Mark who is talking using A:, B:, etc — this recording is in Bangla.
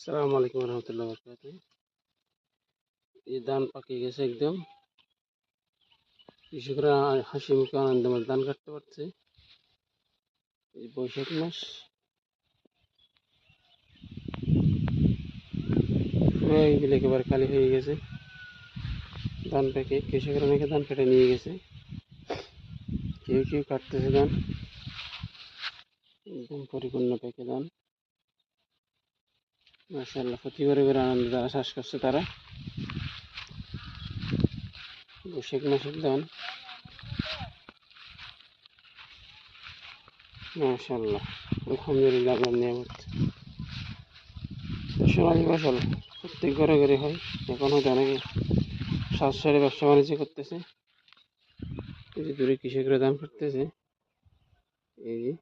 A: আসসালামু আলাইকুম রহমতুল্লাহ বরকাত। এই ধান পাকিয়ে গেছে একদম। কৃষকরা হাসি মুখে আনন্দময় ধান কাটতে পারছে। এই বৈশাখ মাস পুরো এই বিল একেবারে খালি হয়ে গেছে। ধান পেকে কৃষকরা অনেকে ধান কেটে নিয়ে গেছে। কেউ কেউ কাটতেছে ধান, একদম পরিপূর্ণ পেকে ধান। মাশাআল্লাহ, প্রতিবারে আনন্দ যারা শ্বাস করছে তারা। বৈশাখ মাসের ধান মাশাআল্লাহ, আলহামদুলিল্লাহ, আপনার নিয়ামত। সোনালী ফসল প্রত্যেক ঘরে ঘরে হয়। এখন হয়তো অনেকে সাজ সারে ব্যবসা বাণিজ্য করতেছে। এই যে দূরে কৃষকরা ধান কাটতেছে, এই যে